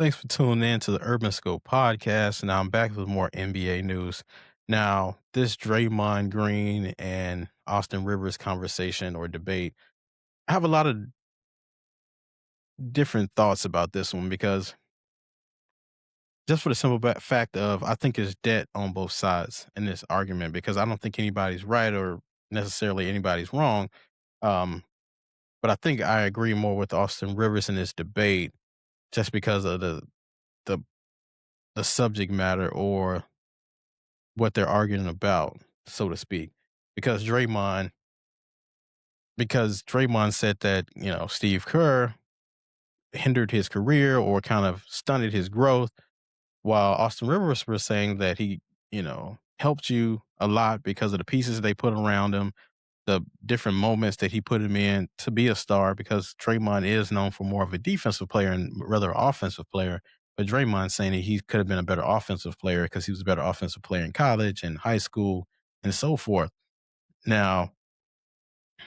Thanks for tuning in to the Urban Scope podcast. Now I'm back with more NBA news. Now, this Draymond Green and Austin Rivers conversation or debate, I have a lot of different thoughts about this one because just for the simple fact of I think there's debt on both sides in this argument because I don't think anybody's right or necessarily anybody's wrong. Um, but I think I agree more with Austin Rivers in this debate just because of the the subject matter or what they're arguing about, so to speak. Because Draymond said that, Steve Kerr hindered his career or kind of stunted his growth, while Austin Rivers was saying that he, helped you a lot because of the pieces they put around him, the different moments that he put him in to be a star because Draymond is known for more of a defensive player and rather offensive player. But Draymond saying that he could have been a better offensive player because he was a better offensive player in college and high school and so forth. Now,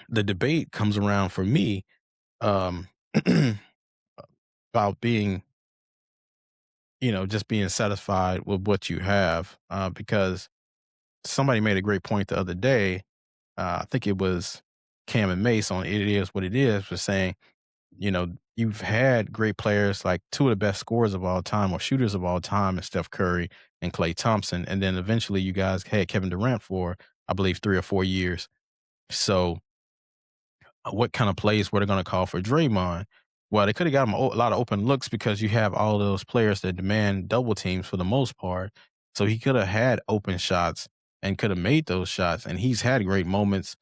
the debate comes around for me um, about being, just being satisfied with what you have because somebody made a great point the other day. I think it was Cam and Mace on It Is What It Is was saying, you've had great players like two of the best scorers of all time or shooters of all time, and Steph Curry and Klay Thompson. And then eventually you guys had Kevin Durant for, I believe, 3 or 4 years. So what kind of plays were they going to call for Draymond? Well, they could have got him a lot of open looks because you have all those players that demand double teams for the most part. So he could have had open shots and could have made those shots. And he's had great moments.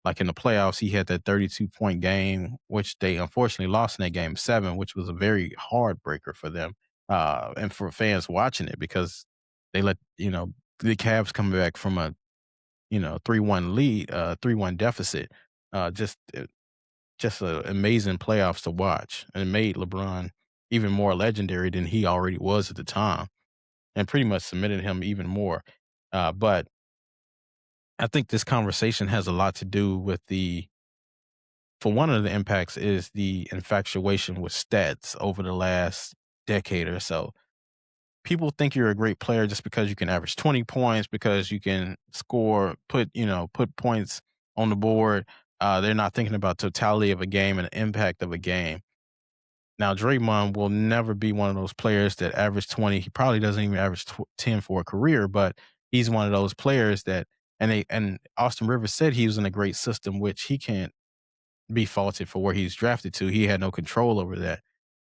Like in the playoffs, he had that 32-point game, which they unfortunately lost in that game seven, which was a very hard breaker for them and for fans watching it because they let, the Cavs come back from a, 3-1 lead, 3-1 deficit. Just a amazing playoffs to watch and made LeBron even more legendary than he already was at the time and pretty much cemented him even more. But I think this conversation has a lot to do with for one of the impacts is the infatuation with stats over the last decade or so. People think you're a great player just because you can average 20 points, because you can score, put points on the board. They're not thinking about totality of a game and the impact of a game. Now, Draymond will never be one of those players that average 20. He probably doesn't even average 10 for a career, but he's one of those players that, and Austin Rivers said he was in a great system, which he can't be faulted for where he's drafted to. He had no control over that.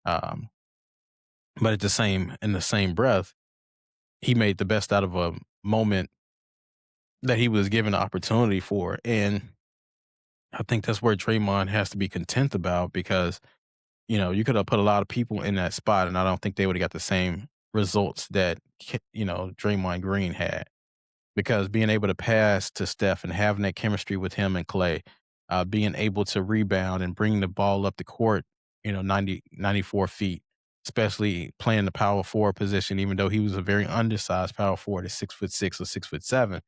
Um, but in the same breath, he made the best out of a moment that he was given the opportunity for. And I think that's where Draymond has to be content about because you could have put a lot of people in that spot, and I don't think they would have got the same results that Draymond Green had. Because being able to pass to Steph and having that chemistry with him and Clay, being able to rebound and bring the ball up the court, 94 feet, especially playing the power forward position, even though he was a very undersized power forward at 6'6" or 6'7".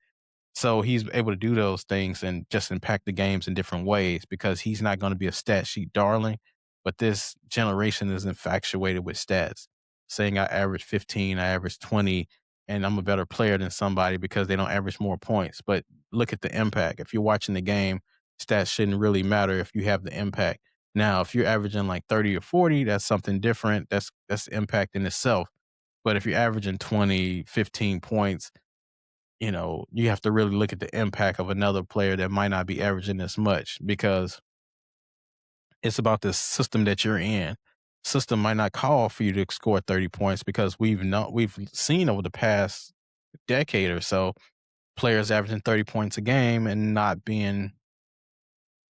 So he's able to do those things and just impact the games in different ways because he's not going to be a stat sheet darling. But this generation is infatuated with stats, saying I average 15, I average 20, and I'm a better player than somebody because they don't average more points. But look at the impact. If you're watching the game, stats shouldn't really matter if you have the impact. Now, if you're averaging like 30 or 40, that's something different. That's impact in itself. But if you're averaging 20, 15 points, you have to really look at the impact of another player that might not be averaging as much because it's about the system that you're in. System might not call for you to score 30 points because we've seen over the past decade or so players averaging 30 points a game and not doing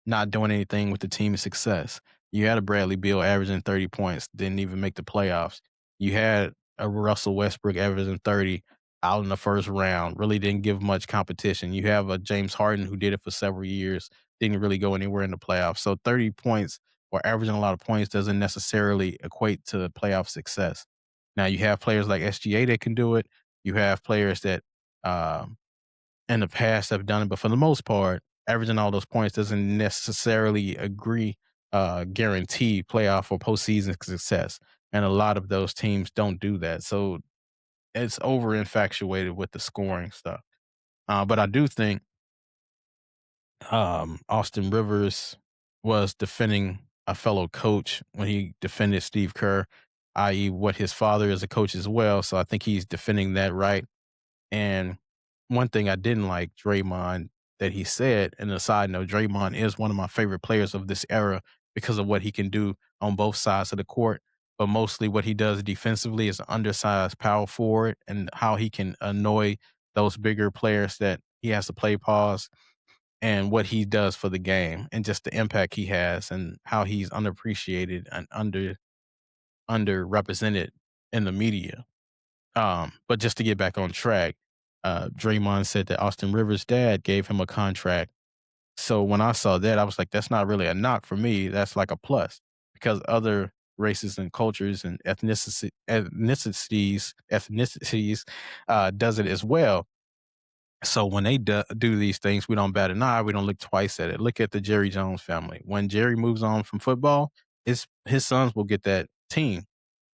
anything with the team's success. You had a Bradley Beal averaging 30 points, didn't even make the playoffs. You had a Russell Westbrook averaging 30 out in the first round, really didn't give much competition. You have a James Harden who did it for several years, didn't really go anywhere in the playoffs. So 30 points or averaging a lot of points doesn't necessarily equate to playoff success. Now you have players like SGA that can do it. You have players that um, in the past have done it, but for the most part, averaging all those points doesn't necessarily guarantee playoff or postseason success. and a lot of those teams don't do that. So it's over infatuated with the scoring stuff. But I do think Austin Rivers was defending a fellow coach when he defended Steve Kerr, i.e., what his father is a coach as well. So I think he's defending that right. And one thing I didn't like Draymond that he said, and a side note, Draymond is one of my favorite players of this era because of what he can do on both sides of the court. But mostly what he does defensively is an undersized power forward and how he can annoy those bigger players that he has to play pause and what he does for the game and just the impact he has and how he's underappreciated and underrepresented in the media. But just to get back on track, Draymond said that Austin Rivers' dad gave him a contract. So when I saw that, I was like, that's not really a knock for me. That's like a plus because other races and cultures and ethnicities does it as well. So when they do these things, we don't bat an eye. We don't look twice at it. Look at the Jerry Jones family. When Jerry moves on from football, his sons will get that team.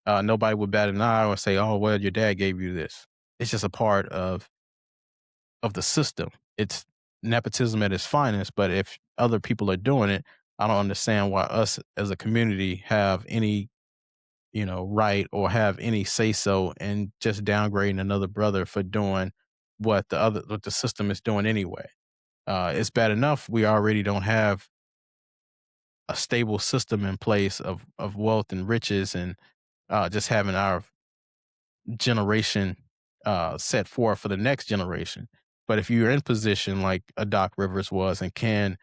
Nobody would bat an eye or say, "Oh, well, your dad gave you this." It's just a part of the system. It's nepotism at its finest. But if other people are doing it, I don't understand why us as a community have any right or have any say so in just downgrading another brother for doing what the system is doing anyway. It's bad enough we already don't have a stable system in place of wealth and riches and just having our generation set forth for the next generation. But if you're in position like a Doc Rivers was and can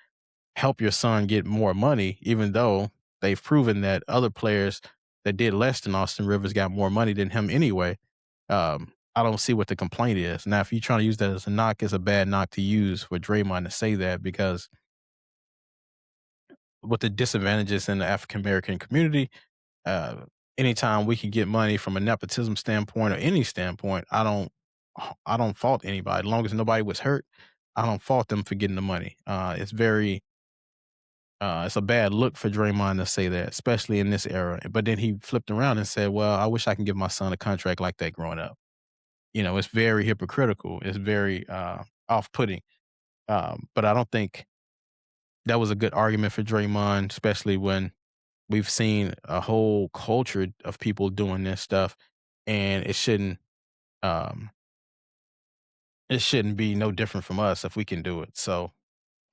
help your son get more money, even though they've proven that other players that did less than Austin Rivers got more money than him anyway. I don't see what the complaint is. Now, if you're trying to use that as a knock, it's a bad knock to use for Draymond to say that because with the disadvantages in the African American community, uh, anytime we can get money from a nepotism standpoint or any standpoint, I don't fault anybody. As long as nobody was hurt, I don't fault them for getting the money. It's a bad look for Draymond to say that, especially in this era. But then he flipped around and said, "Well, I wish I can give my son a contract like that growing up." It's very hypocritical. It's very off-putting. But I don't think that was a good argument for Draymond, especially when we've seen a whole culture of people doing this stuff, and um, it shouldn't be no different from us if we can do it. So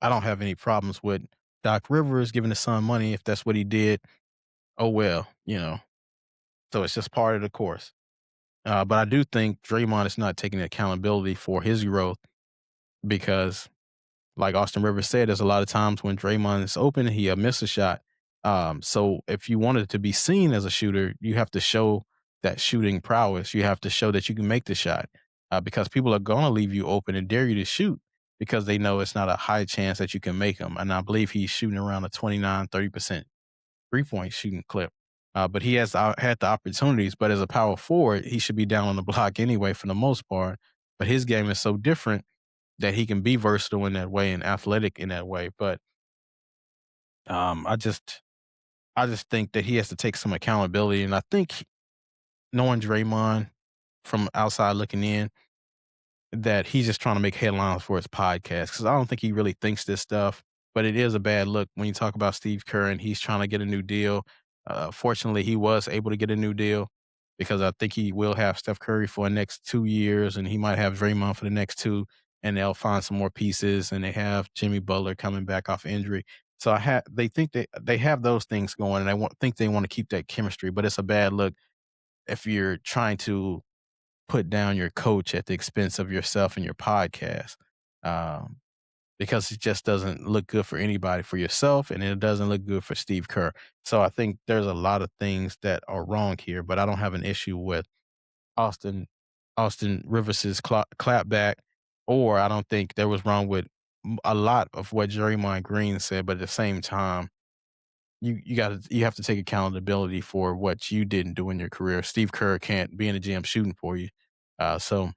I don't have any problems with Doc Rivers giving his son money if that's what he did. Oh well. So it's just part of the course. But I do think Draymond is not taking accountability for his growth because, like Austin Rivers said, there's a lot of times when Draymond is open, he'll miss a shot. So if you wanted to be seen as a shooter, you have to show that shooting prowess. You have to show that you can make the shot because people are going to leave you open and dare you to shoot because they know it's not a high chance that you can make them. And I believe he's shooting around a 29-30% three-point shooting clip. But he has had the opportunities. But as a power forward, he should be down on the block anyway for the most part. But his game is so different that he can be versatile in that way and athletic in that way. But um, I just I just think that he has to take some accountability. And I think knowing Draymond from outside looking in, that he's just trying to make headlines for his podcast because I don't think he really thinks this stuff. But it is a bad look when you talk about Steve Kerr and he's trying to get a new deal. Fortunately, he was able to get a new deal because I think he will have Steph Curry for the next 2 years and he might have Draymond for the next two, and they'll find some more pieces. And they have Jimmy Butler coming back off injury. So they think they have those things going, and think they want to keep that chemistry. But it's a bad look if you're trying to put down your coach at the expense of yourself and your podcast, um, because it just doesn't look good for anybody, for yourself, and it doesn't look good for Steve Kerr. So I think there's a lot of things that are wrong here, but I don't have an issue with Austin Austin Rivers's clapback, or I don't think there was wrong with a lot of what Draymond Green said. But at the same time, you have to take accountability for what you didn't do in your career. Steve Kerr can't be in the gym shooting for you. So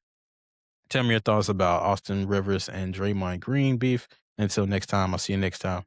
tell me your thoughts about Austin Rivers and Draymond Green beef. Until next time, I'll see you next time.